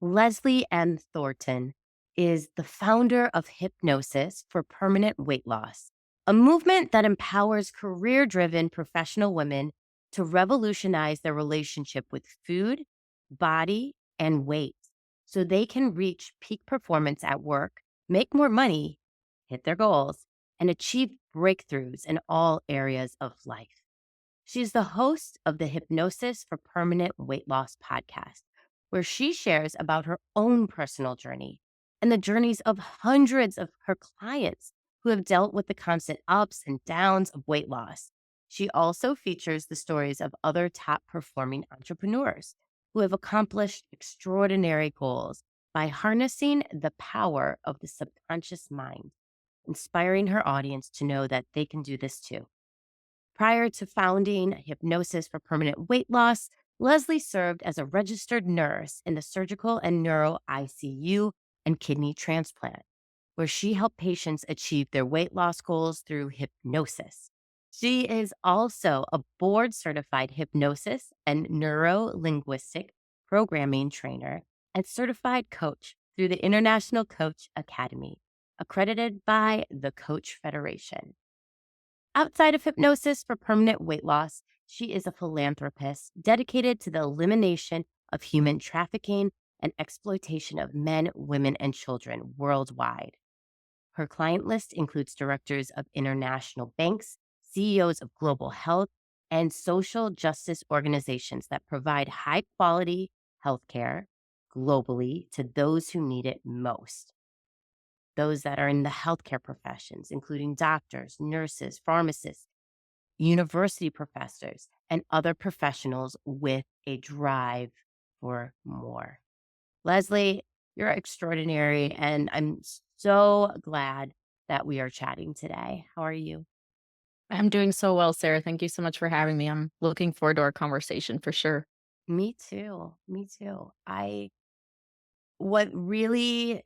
Leslie M. Thornton is the founder of Hypnosis for Permanent Weight Loss, a movement that empowers career driven professional women to revolutionize their relationship with food, body, and weight so they can reach peak performance at work, make more money, hit their goals, and achieve breakthroughs in all areas of life. She's the host of the Hypnosis for Permanent Weight Loss podcast, where she shares about her own personal journey and the journeys of hundreds of her clients who have dealt with the constant ups and downs of weight loss. She also features the stories of other top performing entrepreneurs who have accomplished extraordinary goals by harnessing the power of the subconscious mind, inspiring her audience to know that they can do this too. Prior to founding Hypnosis for Permanent Weight Loss, Leslie served as a registered nurse in the surgical and neuro ICU and kidney transplant, where she helped patients achieve their weight loss goals through hypnosis. She is also a board certified hypnosis and neuro-linguistic programming trainer and certified coach through the International Coach Academy, accredited by the Coach Federation. Outside of hypnosis for permanent weight loss, she is a philanthropist dedicated to the elimination of human trafficking and exploitation of men, women, and children worldwide. Her client list includes directors of international banks, CEOs of global health, and social justice organizations that provide high quality healthcare globally to those who need it most. Those that are in the healthcare professions, including doctors, nurses, pharmacists, university professors, and other professionals with a drive for more. Leslie, you're extraordinary, and I'm so glad that we are chatting today. How are you? I'm doing so well, Sarah. Thank you so much for having me. I'm looking forward to our conversation for sure. Me too. Me too. What really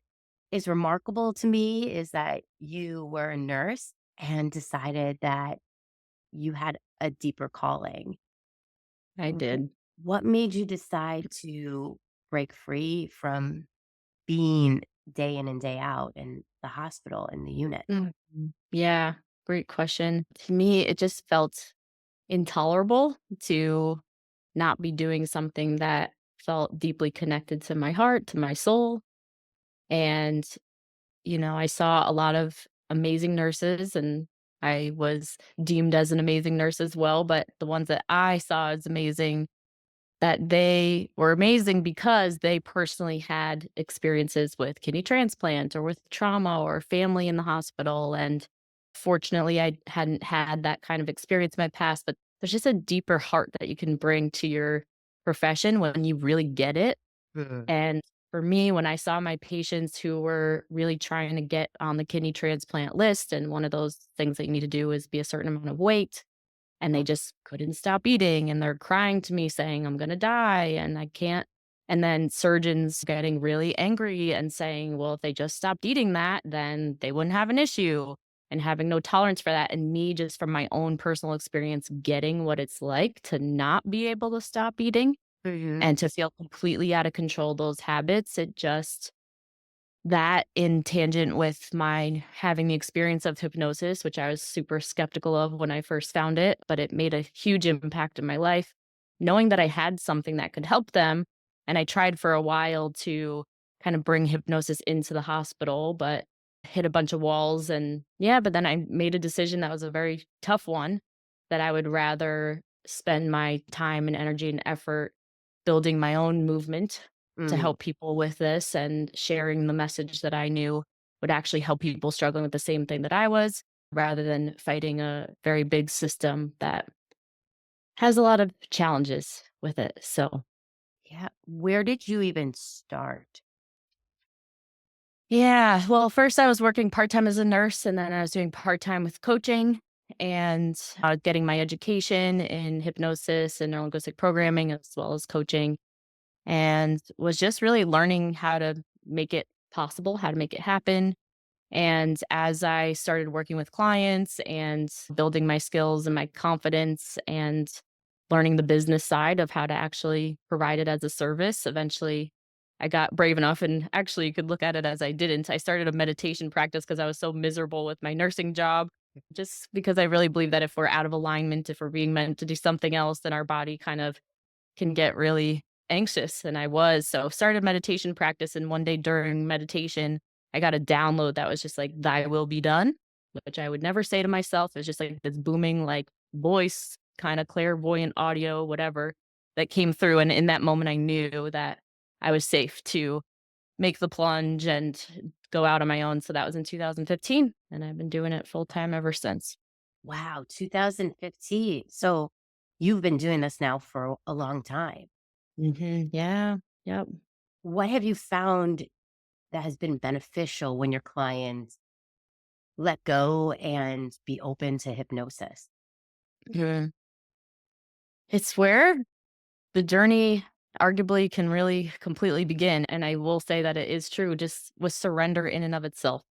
is remarkable to me is that you were a nurse and decided that you had a deeper calling. I W- did. What made you decide to break free from being day in and day out in the hospital in the unit? Mhm. Yeah, great question. To me, it just felt intolerable to not be doing something that felt deeply connected to my heart, to my soul. And, I saw a lot of amazing nurses and I was deemed as an amazing nurse as well. But the ones that I saw as amazing, that they were amazing because they personally had experiences with kidney transplant or with trauma or family in the hospital. And fortunately, I hadn't had that kind of experience in my past, but there's just a deeper heart that you can bring to your profession when you really get it. Mhm. And for me, when I saw my patients who were really trying to get on the kidney transplant list, and one of those things that you need to do is be a certain amount of weight, and they just couldn't stop eating and they're crying to me saying, "I'm gonna die and I can't." And then surgeons getting really angry and saying, "Well, if they just stopped eating that, then they wouldn't have an issue," and having no tolerance for that. And me, just from my own personal experience, getting what it's like to not be able to stop eating Mhm. and to feel completely out of control those habits, it just that in tangent with my having the experience of hypnosis, which I was super skeptical of when I first found it, but it made a huge impact in my life. Knowing that I had something that could help them, and I tried for a while to kind of bring hypnosis into the hospital, but hit a bunch of walls. And yeah, but then I made a decision that was a very tough one, that I would rather spend my time and energy and effort building my own movement to Mm. help people with this and sharing the message that I knew would actually help people struggling with the same thing that I was, rather than fighting a very big system that has a lot of challenges with it. So, Yeah. Where did you even start? Yeah. Well, first I was working part-time as a nurse, and then I was doing part-time with coaching and getting my education in hypnosis and neuro-linguistic programming as well as coaching, and was just really learning how to make it possible, how to make it happen. And as I started working with clients and building my skills and my confidence and learning the business side of how to actually provide it as a service, eventually I got brave enough, and actually you could look at it as I didn't. I started a meditation practice because I was so miserable with my nursing job, just because I really believe that if we're out of alignment, if we're being meant to do something else, then our body kind of can get really anxious, and I was. So started meditation practice, and one day during meditation, I got a download that was just like, "Thy will be done," which I would never say to myself. It's just like this booming, like, voice, kinda clairvoyant audio, whatever, that came through, and in that moment, I knew that I was safe to make the plunge and go out on my own. So that was in 2015, and I've been doing it full time ever since. Wow, 2015. So you've been doing this now for a long time. Mhm. Yeah. Yep. What have you found that has been beneficial when your clients let go and be open to hypnosis? Mhm. It's where the journey arguably can really completely begin, and I will say that it is true just with surrender in and of itself.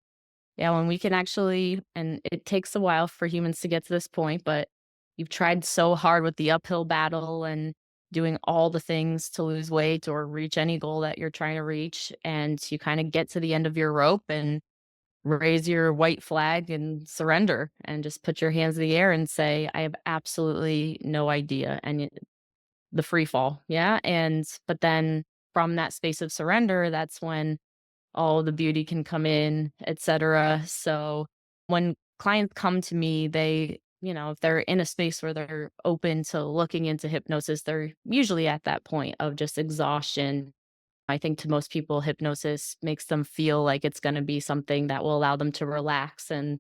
Yeah, when we can actually, and it takes a while for humans to get to this point, but you've tried so hard with the uphill battle and doing all the things to lose weight or reach any goal that you're trying to reach, and you kinda get to the end of your rope and raise your white flag and surrender and just put your hands in the air and say, "I have absolutely no idea," and the free fall, yeah, and but then from that space of surrender, that's when all the beauty can come in, etcetera. So, when clients come to me, if they're in a space where they're open to looking into hypnosis, they're usually at that point of just exhaustion. I think to most people, hypnosis makes them feel like it's gonna be something that will allow them to relax and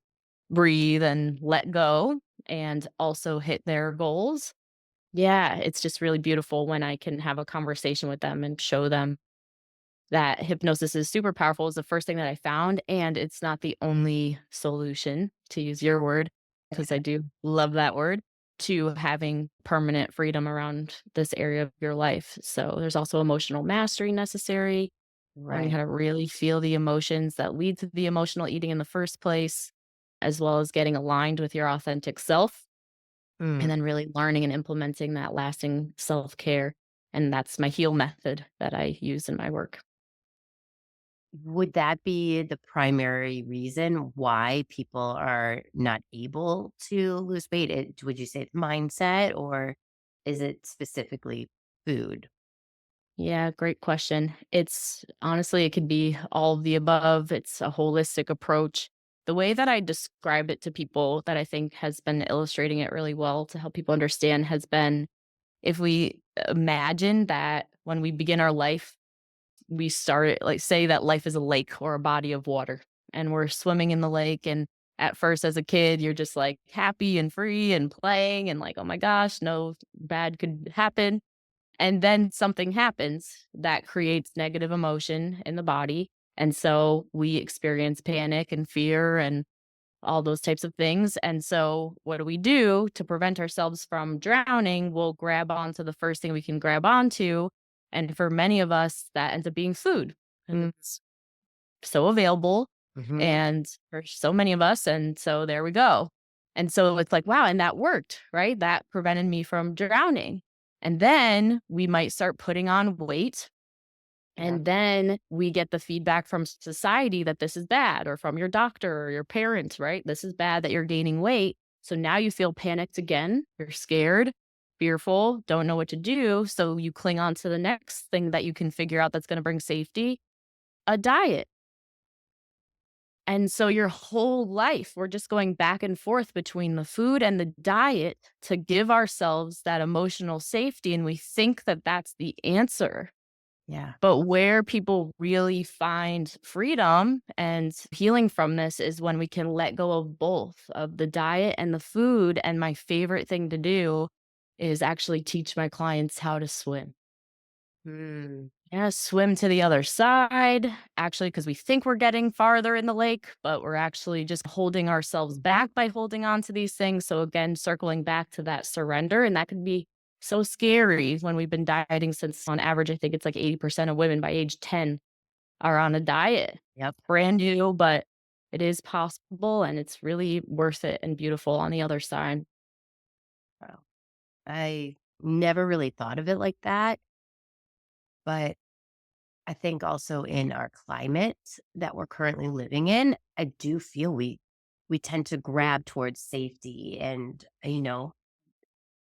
breathe and let go and also hit their goals. Yeah, it's just really beautiful when I can have a conversation with them and show them that hypnosis is super powerful is the first thing that I found, and it's not the only solution, to use your word, because I do love that word, to having permanent freedom around this area of your life. So there's also emotional mastery necessary, learning Right. how to really feel the emotions that lead to the emotional eating in the first place, as well as getting aligned with your authentic self. And Mm. then really learning and implementing that lasting self-care, and that's my heal method that I use in my work. Would that be the primary reason why people are not able to lose weight? Would you say it's mindset or is it specifically food? Yeah, great question. It's honestly, it could be all of the above. It's a holistic approach. The way that I describe it to people that I think has been illustrating it really well to help people understand has been, if we imagine that when we begin our life, we start it like, say that life is a lake or a body of water, and we're swimming in the lake. And at first, as a kid, you're just like happy and free and playing and like, oh my gosh, no bad could happen. And then something happens that creates negative emotion in the body. And so we experience panic and fear and all those types of things. And so, what do we do to prevent ourselves from drowning? We'll grab onto the first thing we can grab onto. And for many of us, that ends up being food because Mm. it's so available Mhm. and for so many of us. And so, there we go. And so, it's like, wow, and that worked, right? That prevented me from drowning. And then we might start putting on weight, Yep. and then we get the feedback from society that this is bad, or from your doctor or your parents, right? This is bad that you're gaining weight. So now you feel panicked again. You're scared, fearful, don't know what to do. So you cling on to the next thing that you can figure out that's going to bring safety, a diet. And so your whole life, we're just going back and forth between the food and the diet to give ourselves that emotional safety. And we think that that's the answer. Yeah. But where people really find freedom and healing from this is when we can let go of both of the diet and the food. And my favorite thing to do is actually teach my clients how to swim. Mm. Yeah, swim to the other side, actually, because we think we're getting farther in the lake, but we're actually just holding ourselves back by holding on to these things. So, again, circling back to that surrender, and that can be so scary when we've been dieting since, on average, I think it's like 80% of women by age 10 are on a diet. Yep. Brand new, but it is possible and it's really worth it and beautiful on the other side. Wow. I never really thought of it like that, but I think also in our climate that we're currently living in, I do feel we tend to grab towards safety and,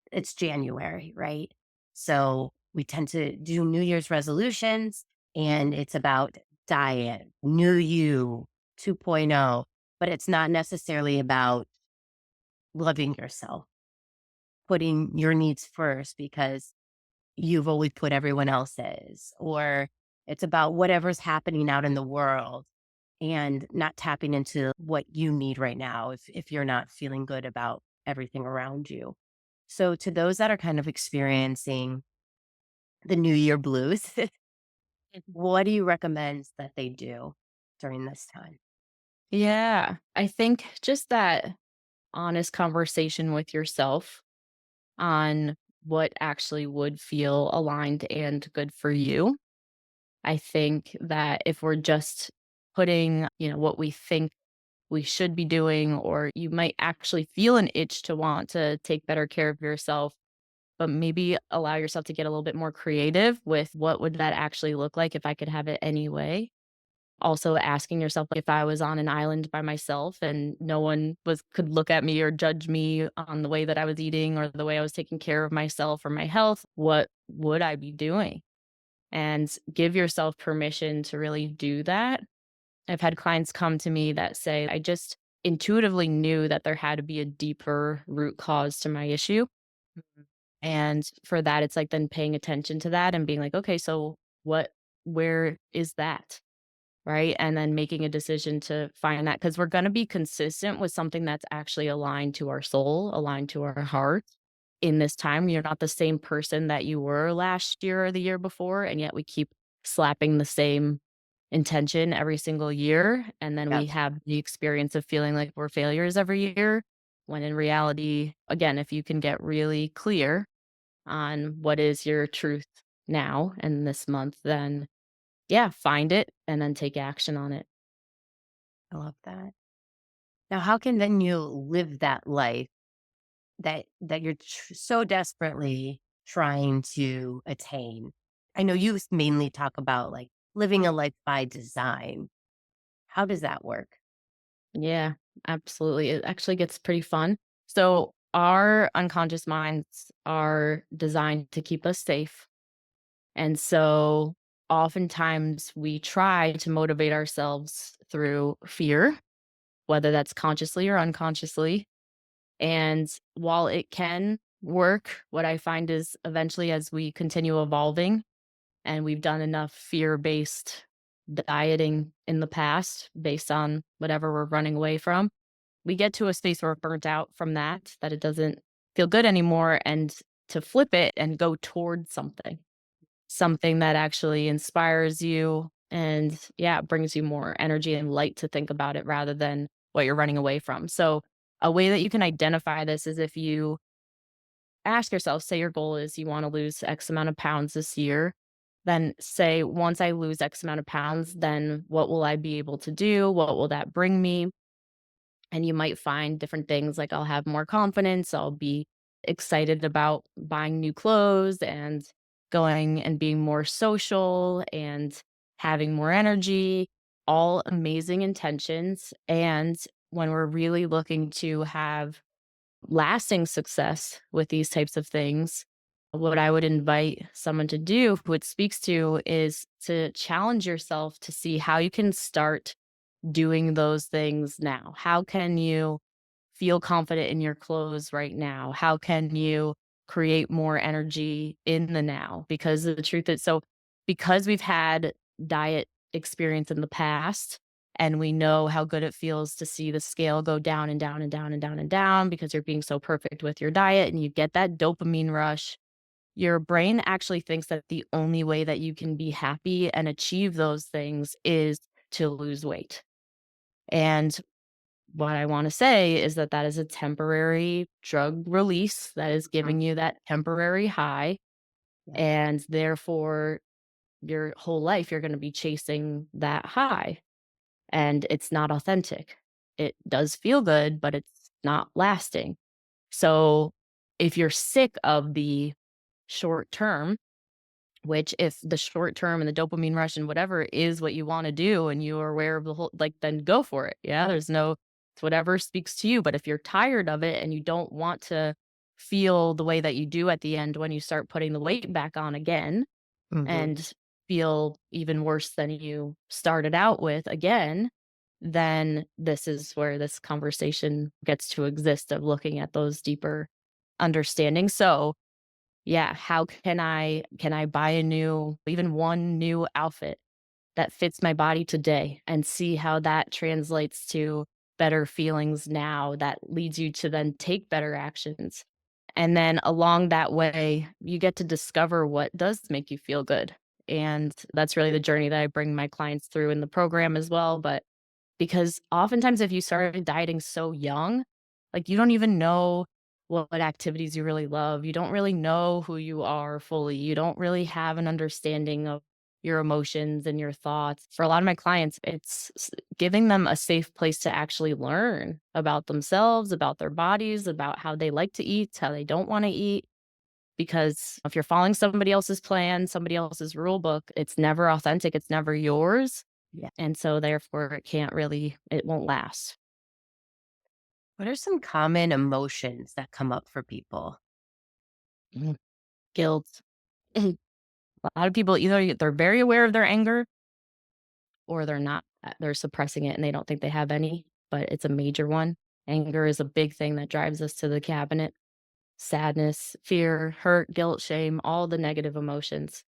it's January, right? So we tend to do New Year's resolutions and it's about diet, new you 2.0, but it's not necessarily about loving yourself, putting your needs first because you've always put everyone else's, or it's about whatever's happening out in the world and not tapping into what you need right now if you're not feeling good about everything around you. So to those that are kind of experiencing the New Year blues, what do you recommend that they do during this time? Yeah, I think just that honest conversation with yourself on what actually would feel aligned and good for you. I think that if we're just putting, what we think we should be doing, or you might actually feel an itch to want to take better care of yourself, but maybe allow yourself to get a little bit more creative with what would that actually look like if I could have it anyway. Also asking yourself, if I was on an island by myself and no one was could look at me or judge me on the way that I was eating or the way I was taking care of myself or my health, what would I be doing? And give yourself permission to really do that. I've had clients come to me that say, I just intuitively knew that there had to be a deeper root cause to my issue. And for that, it's like then paying attention to that and being like, okay, so where is that? Right? And then making a decision to find that, because we're going to be consistent with something that's actually aligned to our soul, aligned to our heart. In this time, you're not the same person that you were last year or the year before. And yet we keep slapping the same intention every single year. And then we Yep. have the experience of feeling like we're failures every year. When in reality, again, if you can get really clear on what is your truth now and this month, then yeah, find it and then take action on it. I love that. Now, how can then you live that life that you're so desperately trying to attain? I know you mainly talk about like living a life by design. How does that work? Yeah, absolutely. It actually gets pretty fun. So, our unconscious minds are designed to keep us safe. And so, oftentimes, we try to motivate ourselves through fear, whether that's consciously or unconsciously. And while it can work, what I find is eventually, as we continue evolving, and we've done enough fear-based dieting in the past based on whatever we're running away from, we get to a space where we're burnt out from that, that it doesn't feel good anymore, and to flip it and go towards something that actually inspires you and, yeah, brings you more energy and light to think about it rather than what you're running away from. So, a way that you can identify this is if you ask yourself, say your goal is you wanna lose X amount of pounds this year, then say, "Once I lose X amount of pounds, then what will I be able to do? What will that bring me?" And you might find different things like I'll have more confidence, I'll be excited about buying new clothes and going and being more social and having more energy, all amazing intentions. And when we're really looking to have lasting success with these types of things, what I would invite someone to do who it speaks to is to challenge yourself to see how you can start doing those things now. How can you feel confident in your clothes right now? How can you create more energy in the now? Because the truth is, so because we've had diet experience in the past and we know how good it feels to see the scale go down and down and down and down and down because you're being so perfect with your diet and you get that dopamine rush, your brain actually thinks that the only way that you can be happy and achieve those things is to lose weight. And what I want to say is that that is a temporary drug release that is Mhm. giving you that temporary high. Yeah. And therefore, your whole life, you're going to be chasing that high. And it's not authentic. It does feel good, but it's not lasting. So if you're sick of the short term, which if the short term and the dopamine rush and whatever is what you wanna do and you are aware of the whole like, then go for it. Yeah, there's no it's whatever speaks to you, but if you're tired of it and you don't want to feel the way that you do at the end when you start putting the weight back on again Mhm. and feel even worse than you started out with again, then this is where this conversation gets to exist of looking at those deeper understandings. So yeah, how can I buy a new even one new outfit that fits my body today and see how that translates to better feelings now that leads you to then take better actions. And then along that way, you get to discover what does make you feel good. And that's really the journey that I bring my clients through in the program as well, but because oftentimes if you started dieting so young, like, you don't even know what activities you really love. You don't really know who you are fully. You don't really have an understanding of your emotions and your thoughts. For a lot of my clients, it's giving them a safe place to actually learn about themselves, about their bodies, about how they like to eat, how they don't wanna eat, because if you're following somebody else's plan, somebody else's rule book, it's never authentic, it's never yours. Yeah. And so therefore it won't last. What are some common emotions that come up for people? Mhm. Guilt. A lot of people either they're very aware of their anger or they're not. They're suppressing it and they don't think they have any, but it's a major one. Anger is a big thing that drives us to the cabinet. Sadness, fear, hurt, guilt, shame, all the negative emotions.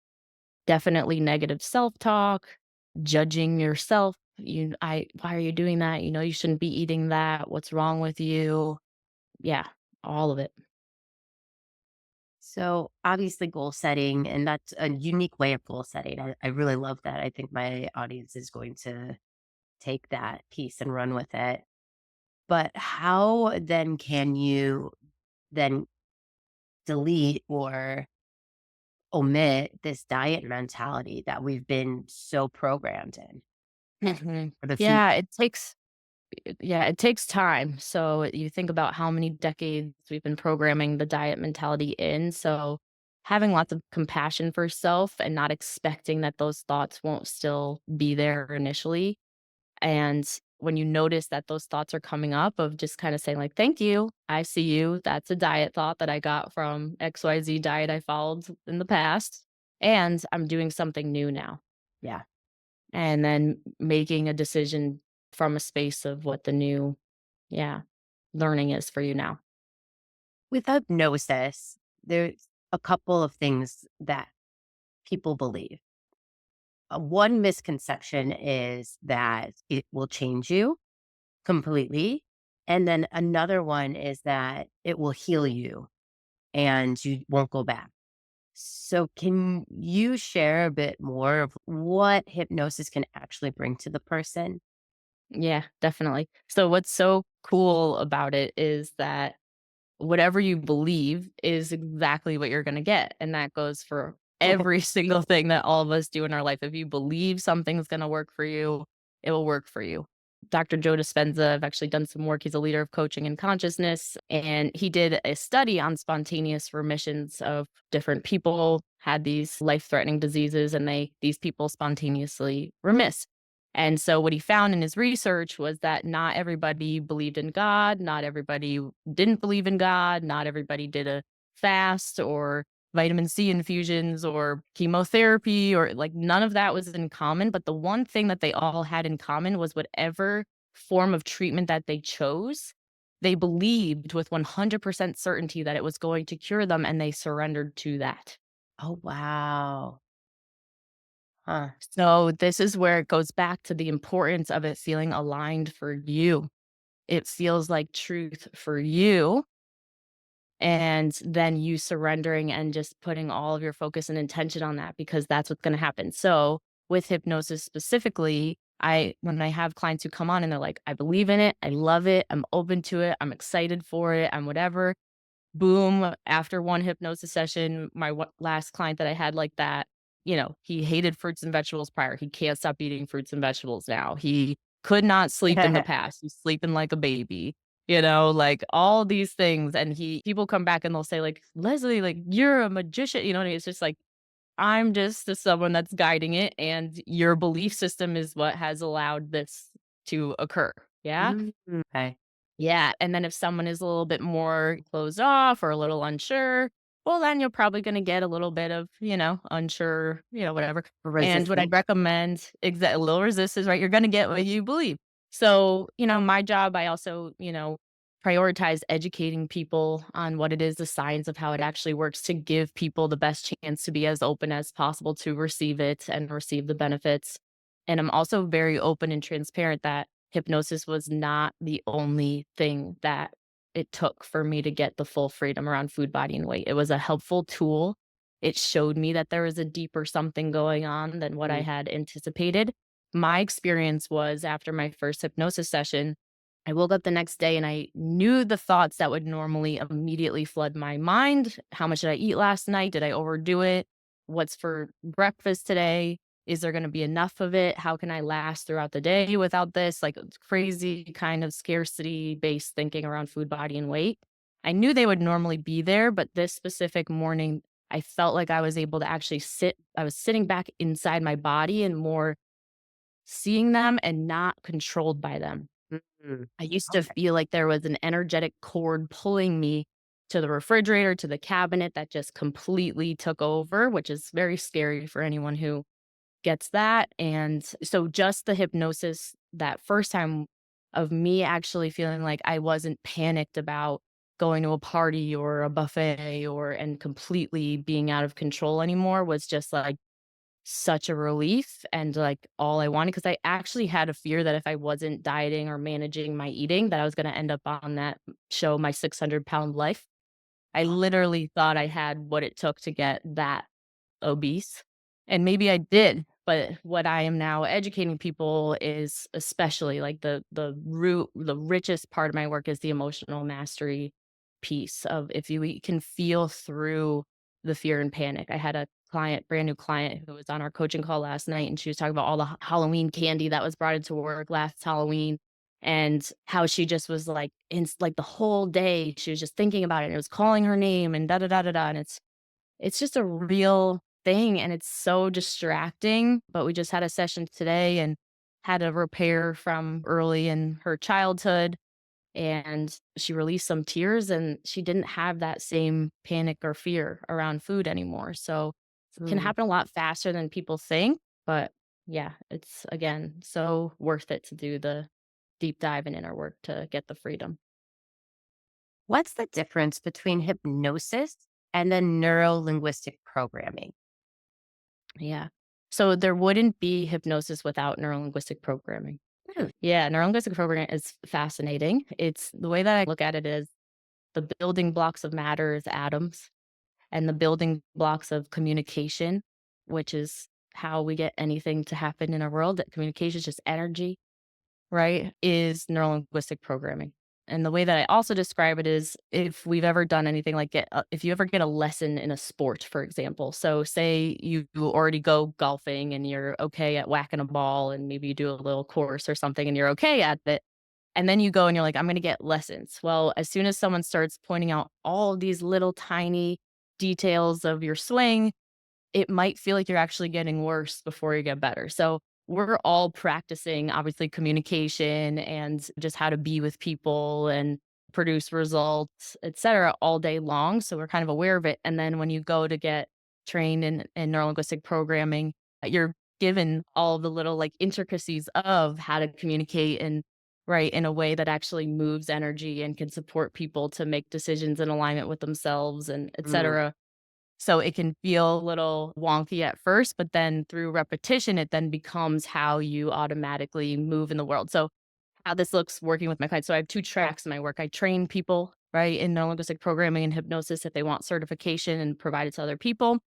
Definitely negative self-talk, judging yourself. Why are you doing that? You know you shouldn't be eating that. What's wrong with you? Yeah, all of it. So, obviously, goal setting, and that's a unique way of goal setting. I really love that. I think my audience is going to take that piece and run with it. But how then can you then delete or omit this diet mentality that we've been so programmed in Mhm. for the future? Yeah, it takes time. So you think about how many decades we've been programming the diet mentality in. So having lots of compassion for self and not expecting that those thoughts won't still be there initially. And when you notice that those thoughts are coming up of just kind of saying like, "Thank you. I see you. That's a diet thought that I got from XYZ diet I followed in the past, and I'm doing something new now." Yeah. And then making a decision from a space of what the new, yeah, learning is for you now. With hypnosis, there's a couple of things that people believe. One misconception is that it will change you completely. And then another one is that it will heal you and you won't go back. So, can you share a bit more of what hypnosis can actually bring to the person? Yeah, definitely. So what's so cool about it is that whatever you believe is exactly what you're gonna get, and that goes for every single thing that all of us do in our life. If you believe something's gonna work for you, it will work for you. Dr. Joe Dispenza, I've actually done some work, he's a leader of coaching and consciousness, and he did a study on spontaneous remissions of different people had these life-threatening diseases, and these people spontaneously remiss. And so what he found in his research was that not everybody believed in God, not everybody didn't believe in God, not everybody did a fast or vitamin C infusions or chemotherapy or like none of that was in common. But the one thing that they all had in common was whatever form of treatment that they chose, they believed with 100% certainty that it was going to cure them and they surrendered to that. Oh, wow. Huh. So this is where it goes back to the importance of it feeling aligned for you. It feels like truth for you. and then you surrendering and just putting all of your focus and intention on that because that's what's going to happen. So with hypnosis specifically, when I have clients who come on and they're like, I believe in it, I love it, I'm open to it, I'm excited for it, I'm whatever. Boom, after one hypnosis session, my last client that I had like that, he hated fruits and vegetables prior. He can't stop eating fruits and vegetables now. He could not sleep in the past. He's sleeping like a baby, like all these things. And people come back and they'll say, like, Leslie, like, you're a magician. And it's just like, I'm just someone that's guiding it. And your belief system is what has allowed this to occur. Yeah. Okay. Yeah, and then if someone is a little bit more closed off or a little unsure, well, then you're probably gonna get a little bit of, unsure, whatever. And what I'd Resistance. recommend a little resistance, right? You're gonna get what you believe. So, my job, I also, prioritize educating people on what it is, the science of how it actually works to give people the best chance to be as open as possible to receive it and receive the benefits. And I'm also very open and transparent that hypnosis was not the only thing that it took for me to get the full freedom around food, body, and weight. It was a helpful tool. It showed me that there was a deeper something going on than what I Mm, had anticipated. My experience was after my first hypnosis session, I woke up the next day and I knew the thoughts that would normally immediately flood my mind. How much did I eat last night? Did I overdo it? What's for breakfast today? Is there gonna be enough of it? How can I last throughout the day without this? Like, it's crazy kind of scarcity-based thinking around food, body, and weight. I knew they would normally be there, but this specific morning, I felt like I was able to actually I was sitting back inside my body and more seeing them and not controlled by them. mm. I used to Okay. feel like there was an energetic cord pulling me to the refrigerator, to the cabinet that just completely took over, which is very scary for anyone who gets that. And so just the hypnosis that first time of me actually feeling like I wasn't panicked about going to a party or a buffet and completely being out of control anymore was just like such a relief and like all I wanted because I actually had a fear that if I wasn't dieting or managing my eating that I was going to end up on that show My 600-Pound Life. I literally thought I had what it took to get that obese, and maybe I did, but what I am now educating people is especially like the richest part of my work is the emotional mastery piece of if you can feel through the fear and panic. I had a brand new client who was on our coaching call last night, and she was talking about all the Halloween candy that was brought into work last Halloween and how she just was like like the whole day she was just thinking about it and it was calling her name and da da da da da. And it's just a real thing, and it's so distracting, but we just had a session today and had a repair from early in her childhood, and she released some tears, and she didn't have that same panic or fear around food anymore, so it can Mm. happen a lot faster than people think, but yeah, it's, again, so worth it to do the deep dive and inner work to get the freedom. What's the difference between hypnosis and then neuro-linguistic programming? Yeah. So there wouldn't be hypnosis without neuro-linguistic programming. Hmm. Yeah, neuro-linguistic programming is fascinating. It's the way that I look at it is the building blocks of matter is atoms, and the building blocks of communication, which is how we get anything to happen in our world. That communication is just energy, right, is neuro-linguistic programming. And the way that I also describe it is if we've ever done anything like if you ever get a lesson in a sport, for example. So say you already go golfing and you're okay at whacking a ball and maybe you do a little course or something and you're okay at it. And then you go and you're like, I'm going to get lessons. Well, as soon as someone starts pointing out all of these little tiny details of your swing, it might feel like you're actually getting worse before you get better. So we're all practicing obviously communication and just how to be with people and produce results, et cetera, all day long. So we're kind of aware of it. And then when you go to get trained in neurolinguistic programming, you're given all the little like intricacies of how to communicate and right in a way that actually moves energy and can support people to make decisions in alignment with themselves and et Mm. cetera. So it can feel a little wonky at first, but then through repetition, it then becomes how you automatically move in the world. So how this looks working with my clients. So I have two tracks in my work. I train people right, in neurolinguistic programming and hypnosis if they want certification and provide it to other people.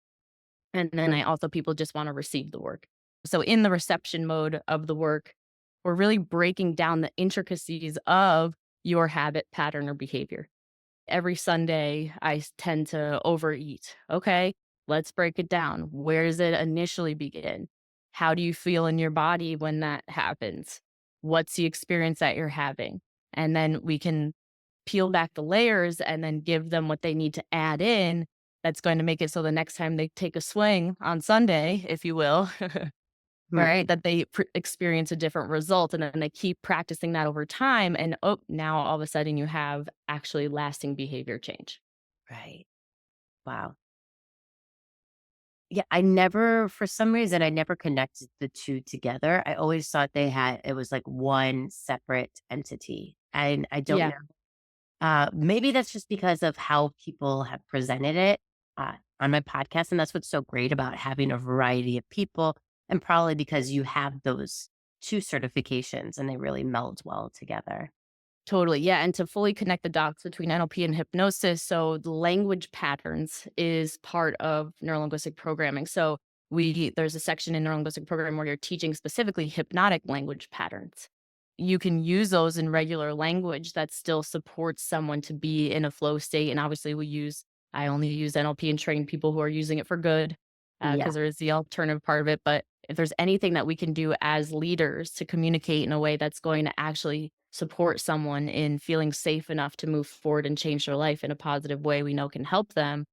And then I also people just want to receive the work. So in the reception mode of the work, we're really breaking down the intricacies of your habit, pattern, or behavior. Every Sunday, tend to overeat. Okay, let's break it down. Where does it initially begin? How do you feel in your body when that happens? What's the experience that you're having? And then we can peel back the layers and then give them what they need to add in that's going to make it so the next time they take a swing on Sunday, if you will, Hmm. right, that they experience a different result, and then they keep practicing that over time, and, oh, now all of a sudden you have actually lasting behavior change. Right. Wow. Yeah, I never for some reason, I never connected the 2 together. I always thought it was like one separate entity, and I don't Yeah, know. Maybe that's just because of how people have presented it, on my podcast, and that's what's so great about having a variety of people, and probably because you have those 2 certifications and they really meld well together. totally, yeah, and to fully connect the dots between NLP and hypnosis, so the language patterns is part of neurolinguistic programming, so there's a section in neurolinguistic programming where you're teaching specifically hypnotic language patterns. You can use those in regular language that still supports someone to be in a flow state, and obviously I only use NLP and train people who are using it for good, Yeah. because there is the alternative part of it, but if there's anything that we can do as leaders to communicate in a way that's going to actually support someone in feeling safe enough to move forward and change their life in a positive way we know can help them,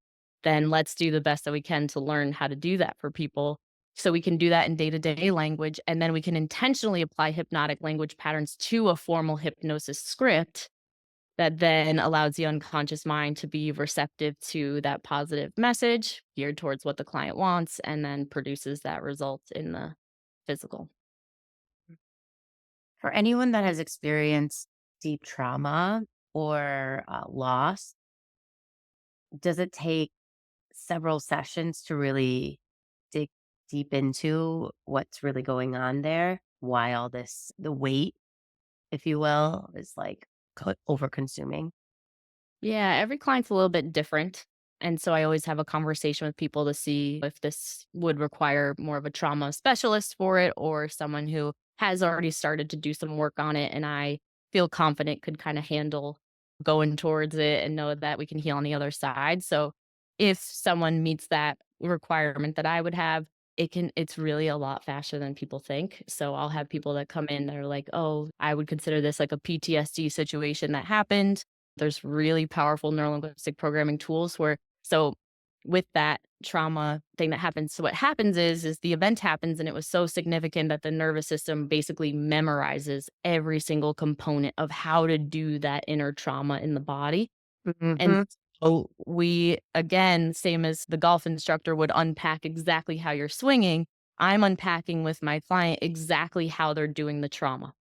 then let's do the best that we can to learn how to do that for people so we can do that in day-to-day language, and then we can intentionally apply hypnotic language patterns to a formal hypnosis script that then allows the unconscious mind to be receptive to that positive message geared towards what the client wants and then produces that result in the physical. For anyone that has experienced deep trauma or, loss, does it take several sessions to really dig deep into what's really going on there? Why all this the weight, if you will, is, like, over-consuming? Yeah, every client's a little bit different. And so I always have a conversation with people to see if this would require more of a trauma specialist for it or someone who has already started to do some work on it and I feel confident could kind of handle going towards it and know that we can heal on the other side. So if someone meets that requirement that I would have, it's really a lot faster than people think. So I'll have people that come in that are like, "Oh, I would consider this like a PTSD situation that happened." There's really powerful neurolinguistic programming tools with that trauma thing that happens, so what happens is the event happens and it was so significant that the nervous system basically memorizes every single component of how to do that inner trauma in the body. And Mhm. so we again, same as the golf instructor would unpack exactly how you're swinging, I'm unpacking with my client exactly how they're doing the trauma.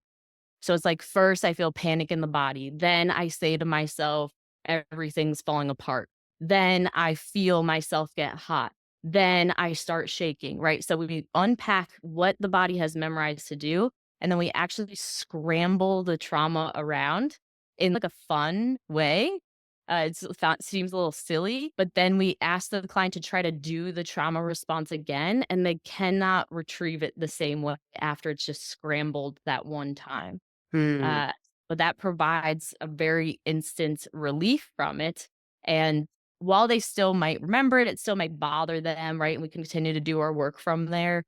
So it's like first I feel panic in the body. Then I say to myself, everything's falling apart. Then I feel myself get hot. Then I start shaking, right? So we unpack what the body has memorized to do. And then we actually scramble the trauma around in like a fun way. Seems a little silly, but then we ask the client to try to do the trauma response again, and they cannot retrieve it the same way after it's just scrambled that one time. Hmm. Uh, but that provides a very instant relief from it, and while they still might remember it, it still might bother them, right? And we continue to do our work from there.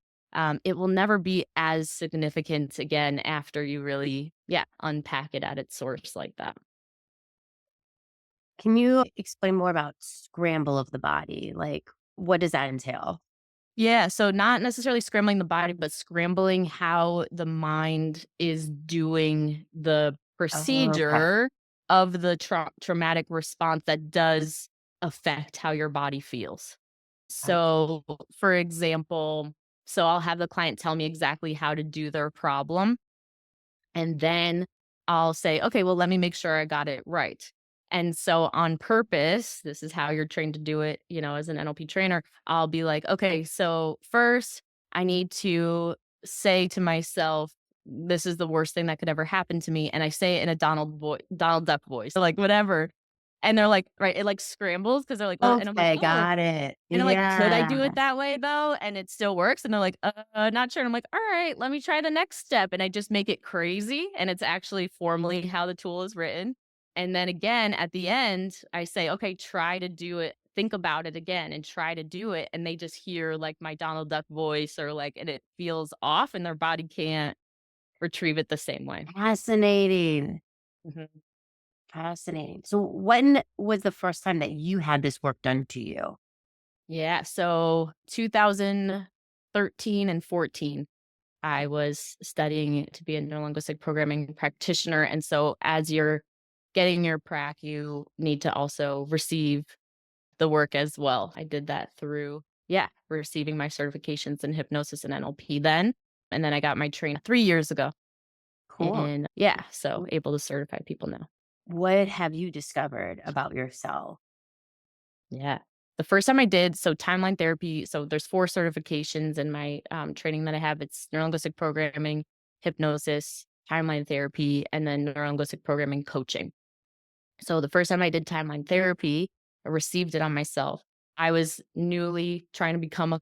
It will never be as significant again after you really, yeah, unpack it at its source like that. Can you explain more about scramble of the body? Like, what does that entail? Yeah, so not necessarily scrambling the body, but scrambling how the mind is doing the Oh, okay. procedure of the traumatic response that does affect how your body feels. I So, for example, I'll have the client tell me exactly how to do their problem. And then I'll say, "Okay, well, let me make sure I got it right." And so on purpose, this is how you're trained to do it, as an NLP trainer, I'll be like, "Okay, so first I need to say to myself, this is the worst thing that could ever happen to me." And I say it in a Donald Duck voice, like whatever. And they're like right, it, like, scrambles because 'cause they're like, and I'm like, Okay, "Oh." got it. And I'm like, "Could I do Yeah. it that way though, and it still works?" And they're like, not sure." And I'm like, "Alright, let me try the next step." And I just make it crazy, and it's actually formally how the tool is written. And then again, at the end, I say, "Okay, try to do it. Think about it again and try to do it." And they just hear, like, my Donald Duck voice or, like, and it feels off, and their body can't retrieve it the same way. Fascinating. Mhm. Fascinating. So when was the first time that you had this work done to you? Yeah, so 2013 and 14. I was studying to be a neuro-linguistic programming practitioner, and so as you're getting your prac, you need to also receive the work as well. I did that through, yeah, receiving my certifications in hypnosis and NLP then, and then I got my training 3 years ago, Cool. and yeah, so W able to certify people now. What have you discovered about yourself? Yeah. The first time I did so timeline therapy, so there's 4 certifications in my, training that I have. It's neuro-linguistic programming, hypnosis, timeline therapy, and then neuro-linguistic programming coaching. So the first time I did timeline therapy, I received it on myself. I was newly trying to become a,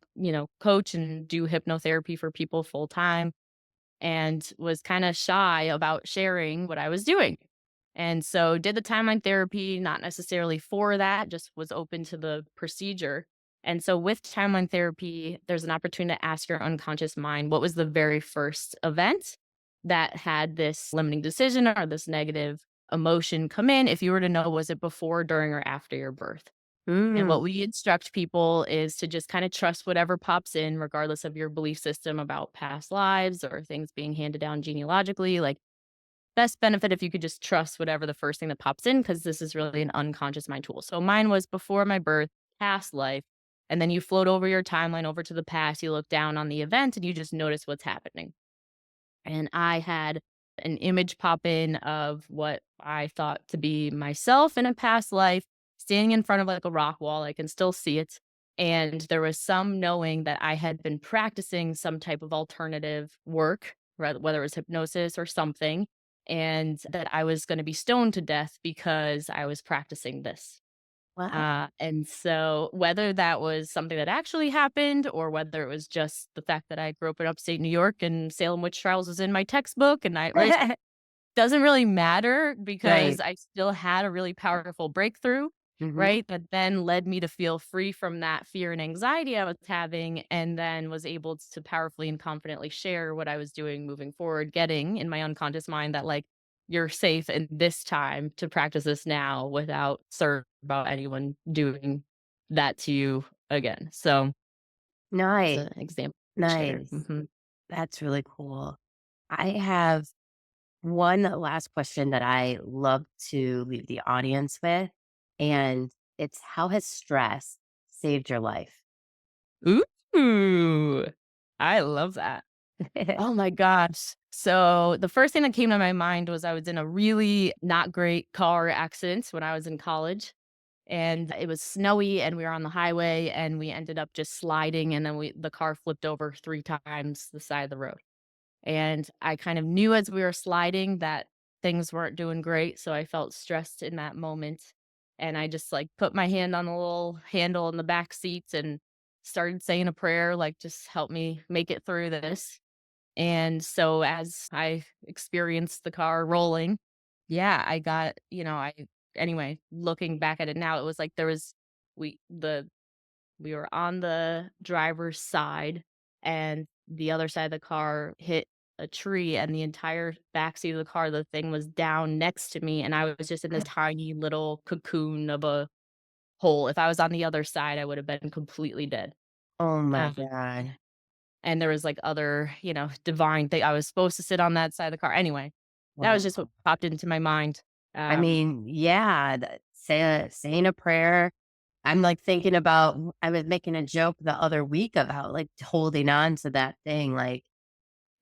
coach and do hypnotherapy for people full time and was kinda shy about sharing what I was doing. And so did the timeline therapy, not necessarily for that, just was open to the procedure. And so with timeline therapy, there's an opportunity to ask your unconscious mind, what was the very first event that had this limiting decision or this negative emotion come in? If you were to know, was it before, during, or after your birth? And Mm. what we instruct people is to just kind of trust whatever pops in, regardless of your belief system about past lives or things being handed down genealogically. Like, best benefit if you could just trust whatever the first thing that pops in, because this is really an unconscious mind tool. So mine was before my birth, past life. And then you float over your timeline over to the past. You look down on the event and you just notice what's happening. And I had an image pop in of what I thought to be myself in a past life, standing in front of like a rock wall. I can still see it. And there was some knowing that I had been practicing some type of alternative work, whether it was hypnosis or something, and that I was going to be stoned to death because I was practicing this. Wow. And so whether that was something that actually happened or whether it was just the fact that I grew up in upstate New York and Salem witch trials was in my textbook and I right doesn't really matter because Right. I still had a really powerful breakthrough, Mhm. right? That then led me to feel free from that fear and anxiety I was having and then was able to powerfully and confidently share what I was doing moving forward, getting in my unconscious mind that like you're safe in this time to practice this now without concern about anyone doing that to you again. So it's Nice. an example to share. Nice. That's really cool. I have one last question that I love to leave the audience with, and it's how has stress saved your life? Ooh, I love that. Oh my gosh. So the first thing that came to my mind was I was in a really not great car accident when I was in college. And it was snowy and we were on the highway and we ended up just sliding and then the car flipped over 3 times the side of the road. And I kind of knew as we were sliding that things weren't doing great. So I felt stressed in that moment. And I just like put my hand on the little handle in the back seats and started saying a prayer, like, just help me make it through this. And so as I experienced the car rolling, yeah, I got, anyway, looking back at it now, it was like there was we the we were on the driver's side and the other side of the car hit a tree and the entire backseat of the car, the thing was down next to me and I was just in this tiny little cocoon of a hole. If I was on the other side, I would have been completely dead. Oh my Uh, god. and there was like other, divine thing. I was supposed to sit on that side of the car. Anyway, that was just what Wow. popped into my mind. I Um, mean, yeah, saying a prayer. I'm, like, thinking about I was making a joke the other week about, like, holding on to that thing, like,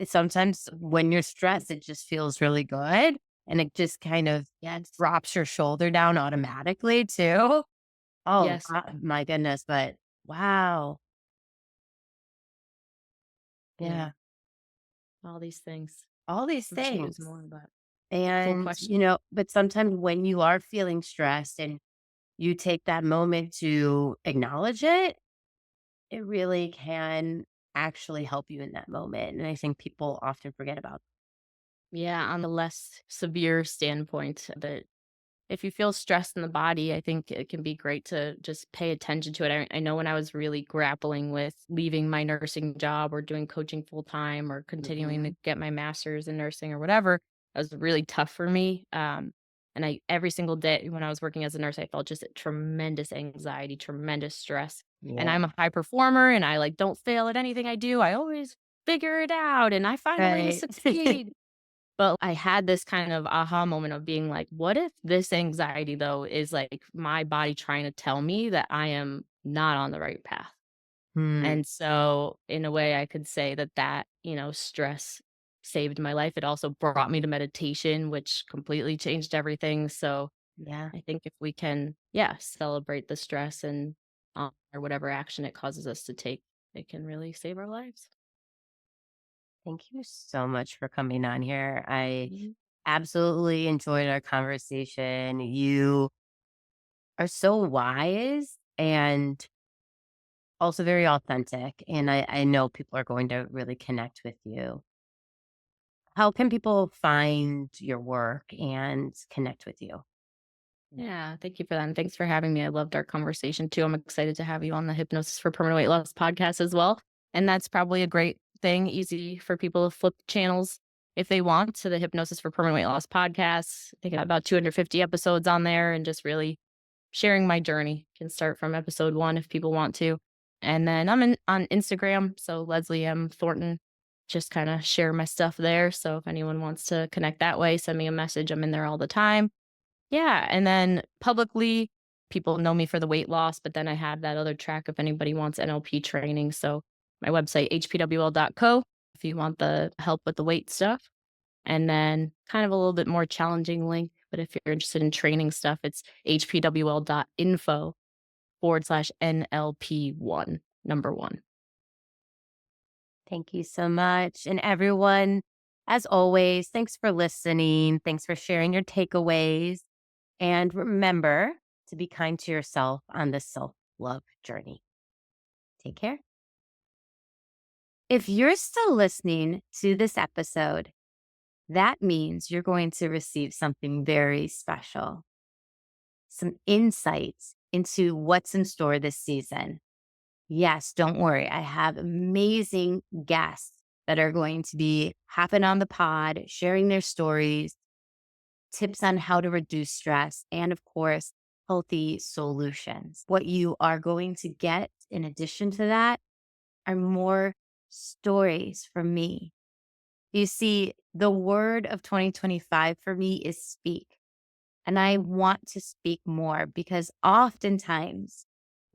sometimes when you're stressed, it just feels really good, and it just kind of, yeah, drops your shoulder down automatically too. Oh, yes. god my goodness, but wow. Yeah. Yeah. All these things. All these Wish it was things. more, but. Good And, question. but sometimes when you are feeling stressed and you take that moment to acknowledge it, it really can actually help you in that moment. And I think people often forget about. Yeah, on the less severe standpoint, that if you feel stressed in the body, I think it can be great to just pay attention to it. I know when I was really grappling with leaving my nursing job or doing coaching full time or continuing Mhm. to get my master's in nursing or whatever, that was really tough for me. And I every single day when I was working as a nurse, I felt just tremendous anxiety, tremendous stress. And Yeah. I'm a high performer, and I like don't fail at anything I do. I always figure it out, and I find a way to Right. succeed. But I had this kind of aha moment of being like, what if this anxiety, though, is like my body trying to tell me that I am not on the right path? Hmm. And so, in a way, I could say that stress saved my life. It also brought me to meditation, which completely changed everything. So, Yeah. I think if we can, yeah, celebrate the stress and or whatever action it causes us to take, it can really save our lives. Thank you so much for coming on here. I Mhm. absolutely enjoyed our conversation. You are so wise and also very authentic. And I know people are going to really connect with you. How can people find your work and connect with you? Yeah, thank you for that. And thanks for having me. I loved our conversation too. I'm excited to have you on the Hypnosis for Permanent Weight Loss podcast as well. And that's probably a great thing, easy for people to flip channels if they want to the Hypnosis for Permanent Weight Loss podcast. I think I got about 250 episodes on there and just really sharing my journey. Can start from episode 1 if people want to. And then on Instagram. So Leslie M. Thornton, just kind of share my stuff there. So if anyone wants to connect that way, send me a message. I'm in there all the time. Yeah, and then publicly, people know me for the weight loss, but then I have that other track if anybody wants NLP training. So my website, hpwl.co, if you want the help with the weight stuff. And then kind of a little bit more challenging link, but if you're interested in training stuff, it's hpwl.info/NLP1, number 1. Thank you so much. And everyone, as always, thanks for listening. Thanks for sharing your takeaways. And remember to be kind to yourself on this self love journey. Take care. If you're still listening to this episode, that means you're going to receive something very special, some insights into what's in store this season. Yes, don't worry. I have amazing guests that are going to be hopping on the pod, sharing their stories, tips on how to reduce stress, and of course, healthy solutions. What you are going to get in addition to that are more stories from me. You see, the word of 2025 for me is speak. And I want to speak more because oftentimes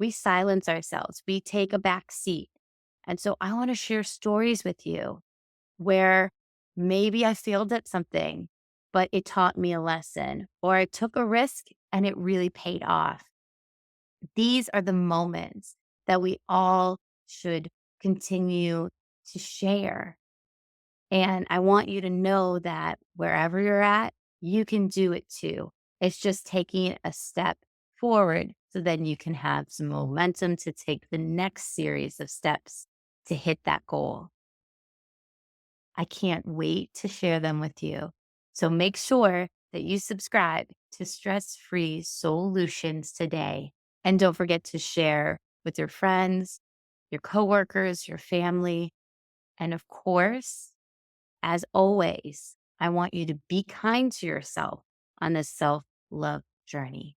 we silence ourselves, we take a back seat. And so I want to share stories with you where maybe I failed at something, but it taught me a lesson, or I took a risk and it really paid off. These are the moments that we all should continue to share. And I want you to know that wherever you're at, you can do it too. It's just taking a step forward so then you can have some momentum to take the next series of steps to hit that goal. I can't wait to share them with you. So make sure that you subscribe to Stress Free Solutions today. And don't forget to share with your friends, your coworkers, your family, and of course, as always, I want you to be kind to yourself on this self love journey.